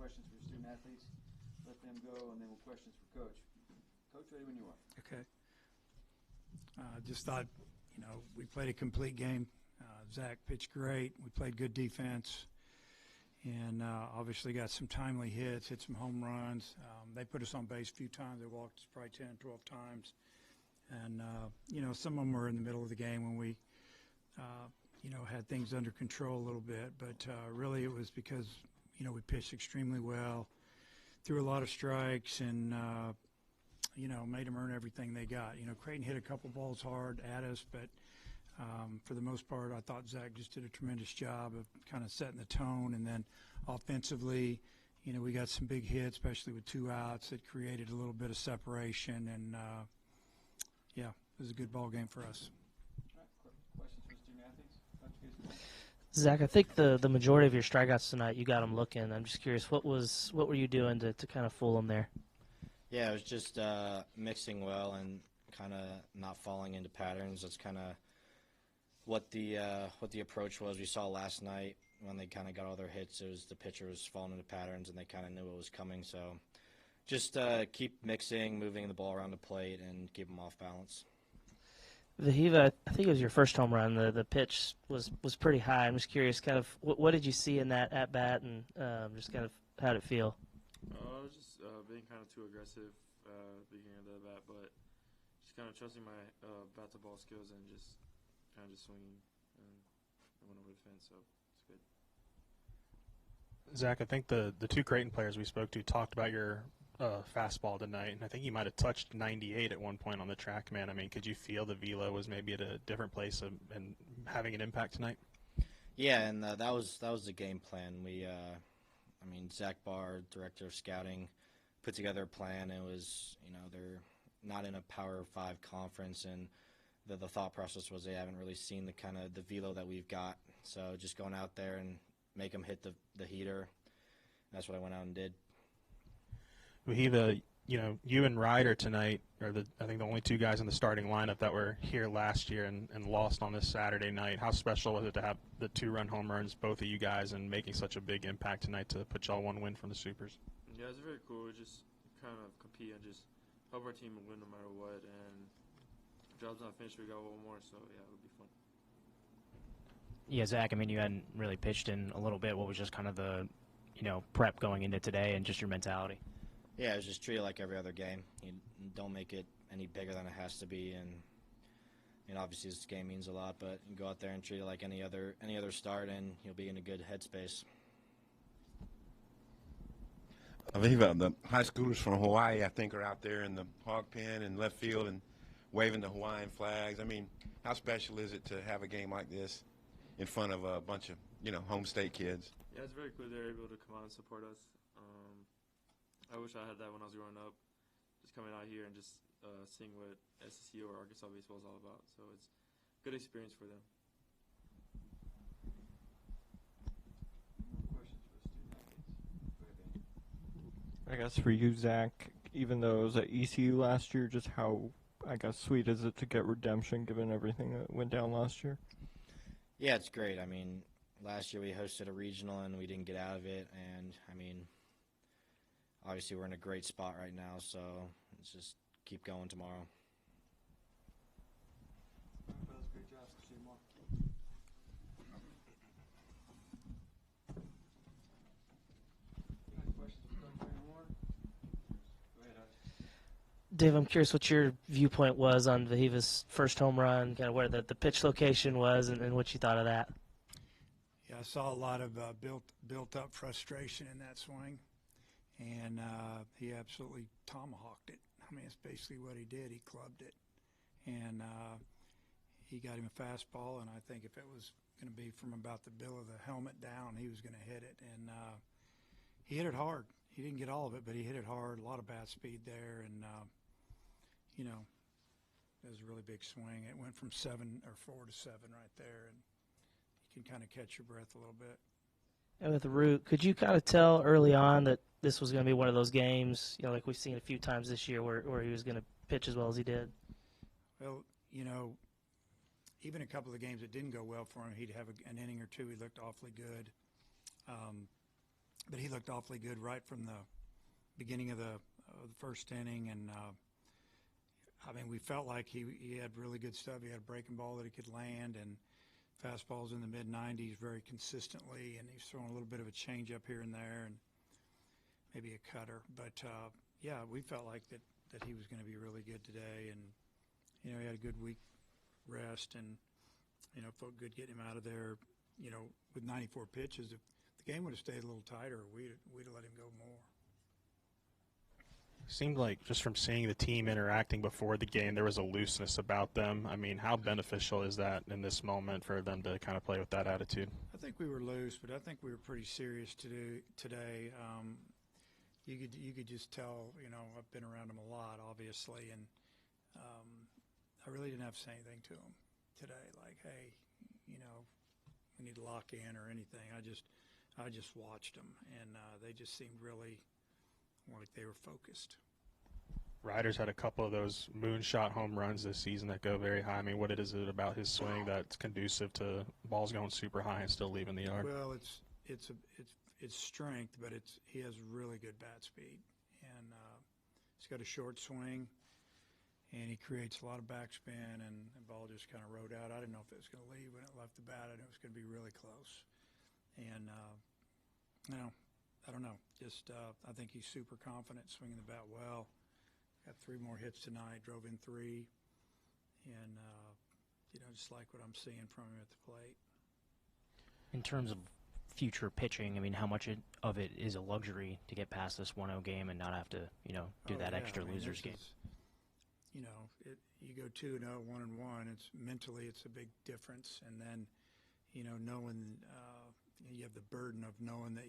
questions for student athletes. Let them go, and then we'll questions for Coach. Coach, ready when you are. Okay. Just thought, we played a complete game. Zach pitched great. We played good defense. And obviously got some timely hits, hit some home runs. They put us on base a few times. They walked us probably 10, 12 times. And, some of them were in the middle of the game when we, had things under control a little bit. But really it was because, we pitched extremely well, threw a lot of strikes, and, made them earn everything they got. Creighton hit a couple balls hard at us, but for the most part, I thought Zach just did a tremendous job of kind of setting the tone. And then offensively, we got some big hits, especially with 2 outs, that created a little bit of separation. And, it was a good ball game for us. All right, questions for student athletes? Zach, I think the majority of your strikeouts tonight, you got them looking. I'm just curious, what were you doing to kind of fool them there? Yeah, it was just mixing well and kind of not falling into patterns. That's kind of what the approach was. We saw last night when they kind of got all their hits, it was the pitcher was falling into patterns, and they kind of knew what was coming. So just keep mixing, moving the ball around the plate, and keep them off balance. Wehiwa, I think it was your first home run. The pitch was pretty high. I'm just curious, kind of, what did you see in that at bat, and just kind of how did it feel? I was just being kind of too aggressive beginning of the bat, but just kind of trusting my bat to ball skills and just kind of just swinging and I went over the fence, so it's good. Zach, I think the 2 Creighton players we spoke to talked about your fastball tonight, and I think you might have touched 98 at one point on the track, man. I mean, could you feel the velo was maybe at a different place and having an impact tonight? Yeah, and that was the game plan. We, Zach Barr, director of scouting, put together a plan. It was, they're not in a Power 5 conference, and the thought process was they haven't really seen the kind of the velo that we've got. So just going out there and make them hit the heater. That's what I went out and did. Wehiwa, you and Ryder tonight are I think the only 2 guys in the starting lineup that were here last year and lost on this Saturday night. How special was it to have the 2-run home runs, both of you guys, and making such a big impact tonight to put y'all 1 win from the Supers? Yeah, it's very cool. We just kind of compete and just help our team win no matter what. And the job's not finished. We got 1 more, so yeah, it'll be fun. Yeah, Zach, you hadn't really pitched in a little bit. What was just kind of the, prep going into today and just your mentality? Yeah, it was just treated like every other game. You don't make it any bigger than it has to be, and obviously this game means a lot. But you go out there and treat it like any other start, and you'll be in a good headspace. Wehiwa, the high schoolers from Hawaii, I think, are out there in the hog pen and left field and waving the Hawaiian flags. I mean, how special is it to have a game like this in front of a bunch of home state kids? Yeah, it's very cool they're able to come out and support us. I wish I had that when I was growing up, just coming out here and just seeing what SEC or Arkansas baseball is all about. So it's a good experience for them. I guess for you, Zach, even though it was at ECU last year, just how, sweet is it to get redemption given everything that went down last year? Yeah, it's great. Last year we hosted a regional and we didn't get out of it, and obviously we're in a great spot right now, so let's just keep going tomorrow. Great job. See you tomorrow. Any questions for Coach anymore? Go ahead, Hutch. Dave, I'm curious what your viewpoint was on Wehiwa's first home run, kind of where the pitch location was, and what you thought of that. Yeah, I saw a lot of built-up frustration in that swing, and he absolutely tomahawked it. It's basically what he did. He clubbed it, and he got him a fastball, and I think if it was going to be from about the bill of the helmet down, he was going to hit it, and he hit it hard. He didn't get all of it, but he hit it hard, a lot of bat speed there, and, it was a really big swing. It went from 4 to 7 right there, and you can kind of catch your breath a little bit. And with Root, could you kind of tell early on that this was going to be one of those games, like we've seen a few times this year where he was going to pitch as well as he did? Well, even a couple of games that didn't go well for him, he'd have an inning or two. He looked awfully good. but he looked awfully good right from the beginning of the first inning, and I mean, we felt like he had really good stuff. He had a breaking ball that he could land, and fastballs in the mid-90s very consistently, and he's throwing a little bit of a change-up here and there, and maybe a cutter. But, yeah, we felt like that he was going to be really good today, and, you know, he had a good week rest, and, you know, felt good getting him out of there, you know, with 94 pitches. If the game would have stayed a little tighter, we'd have let him go more. Seemed like just from seeing the team interacting before the game, there was a looseness about them. I mean, how beneficial is that in this moment for them to kind of play with that attitude? I think we were loose, but I think we were pretty serious today. You could just tell, you know, I've been around them a lot, obviously, and I really didn't have to say anything to them today, like, hey, you know, we need to lock in or anything. I just watched them, and they just seemed really like they were focused. Ryder's had a couple of those moonshot home runs this season that go very high. I mean, what is it about his swing that's conducive to balls going super high and still leaving the yard? Well, it's strength, but he has really good bat speed, and he's got a short swing, and he creates a lot of backspin, and the ball just kind of rode out. I didn't know if it was going to leave when it left the bat. I knew it was going to be really close, and you know, I don't know. Just I think he's super confident, swinging the bat well. Got 3 more hits tonight. Drove in 3, and you know, just like what I'm seeing from him at the plate. In terms of future pitching, I mean, how much of it is a luxury to get past this 1-0 game and not have to, you know, do that extra losers game? You know, you go 2-0, 1-1. It's mentally, it's a big difference, and then, you know, knowing you have the burden of knowing that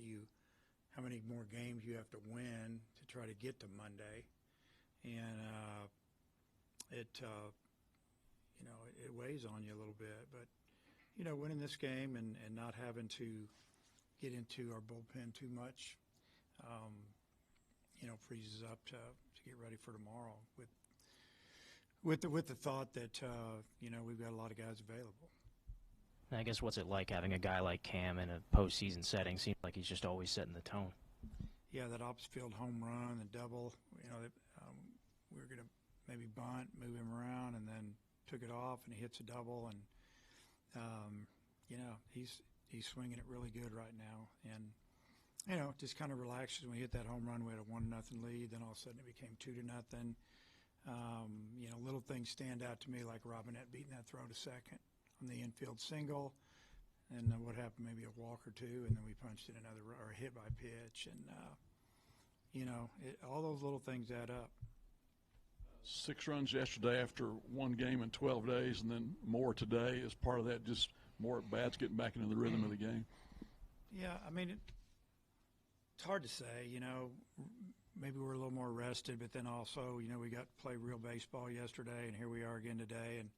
how many more games you have to win to try to get to Monday, and it you know, it weighs on you a little bit. But you know, winning this game and not having to get into our bullpen too much, you know, frees us up to get ready for tomorrow with the thought that you know, we've got a lot of guys available. And I guess what's it like having a guy like Cam in a postseason setting? Seems like he's just always setting the tone. Yeah, that opposite field home run, the double. You know, we were going to maybe bunt, move him around, and then took it off, and he hits a double, and you know, he's swinging it really good right now, and you know, just kind of relaxes when we hit that home run. We had a 1-0 lead, then all of a sudden it became 2-0. You know, little things stand out to me, like Robinette beating that throw to second on the infield single, and then what happened, maybe a walk or two, and then we punched in another or a hit by pitch, and you know, all those little things add up. 6 runs yesterday after one game in 12 days, and then more today. Is part of that just more at bats, getting back into the rhythm of the game? Yeah, I mean, it's hard to say. You know, maybe we're a little more rested, but then also, you know, we got to play real baseball yesterday, and here we are again today. And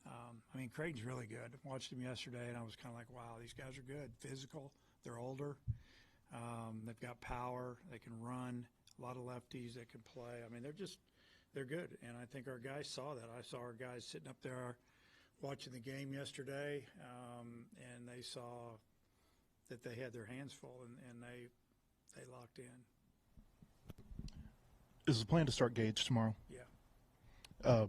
I mean, Creighton's really good. I watched him yesterday, and I was kind of like, wow, these guys are good. Physical, they're older, they've got power, they can run. A lot of lefties that can play. I mean, they're good, and I think our guys saw that. I saw our guys sitting up there watching the game yesterday, and they saw that they had their hands full, and they locked in. Is the plan to start Gage tomorrow? Yeah.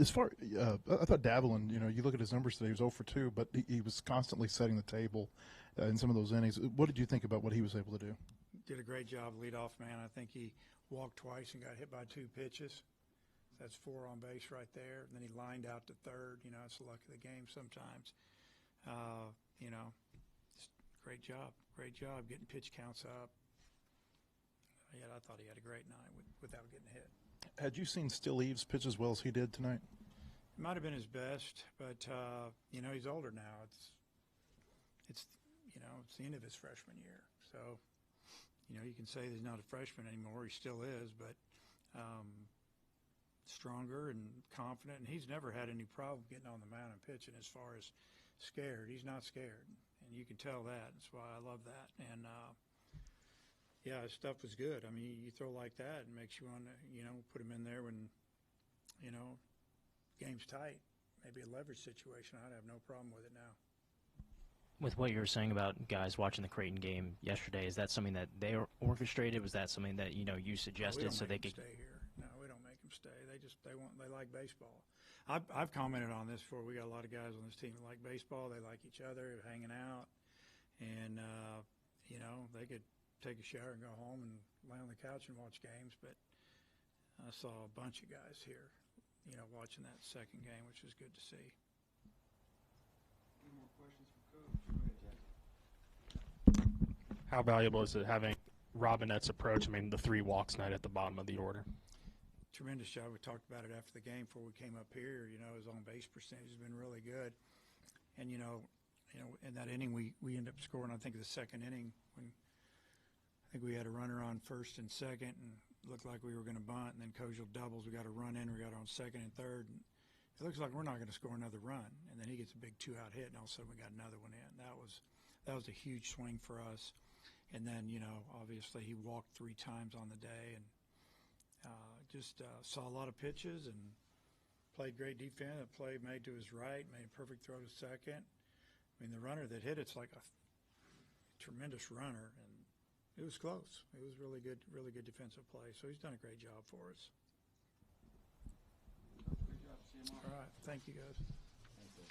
As far, I thought Davelin, you know, you look at his numbers today, he was 0 for 2, but he was constantly setting the table in some of those innings. What did you think about what he was able to do? Did a great job, leadoff man. I think he walked twice and got hit by 2 pitches. That's 4 on base right there. And then he lined out to third. You know, it's the luck of the game sometimes. You know, great job getting pitch counts up. Yeah, I thought he had a great night without getting hit. Had you seen Still Eves pitch as well as he did tonight? It might have been his best, but you know, he's older now. It's you know, it's the end of his freshman year. So, you know, you can say he's not a freshman anymore. He still is, but stronger and confident. And he's never had any problem getting on the mound and pitching as far as scared. He's not scared, and you can tell that. That's why I love that. And yeah, his stuff was good. I mean, you throw like that, it makes you want to, you know, put him in there when, you know, game's tight. Maybe a leverage situation. I'd have no problem with it now. With what you were saying about guys watching the Creighton game yesterday, is that something that they orchestrated? Was that something that you suggested so they could stay here? No, we don't make them stay. They like baseball. I've commented on this before. We got a lot of guys on this team that like baseball. They like each other, hanging out, and they could take a shower and go home and lay on the couch and watch games. But I saw a bunch of guys here, watching that second game, which was good to see. Any more questions for Coach? Go ahead, Jack. How valuable is it having Robinette's approach? I mean, the 3 walks night at the bottom of the order. Tremendous job. We talked about it after the game before we came up here. His on base percentage has been really good, and in that inning we ended up scoring. I think the second inning when I think we had a runner on first and second, and it looked like we were going to bunt, and then Kozel doubles. We got a run in. We got on second and third. And it looks like we're not going to score another run, and then he gets a big 2-out hit, and all of a sudden we got another one in. That was a huge swing for us. And then obviously he walked 3 times on the day, and just saw a lot of pitches and played great defense. A play made to his right, made a perfect throw to second. I mean, the runner that hit it's like a tremendous runner, and it was close. It was really good defensive play. So he's done a great job for us. Good job. See you tomorrow. All right, thank you guys. Thank you.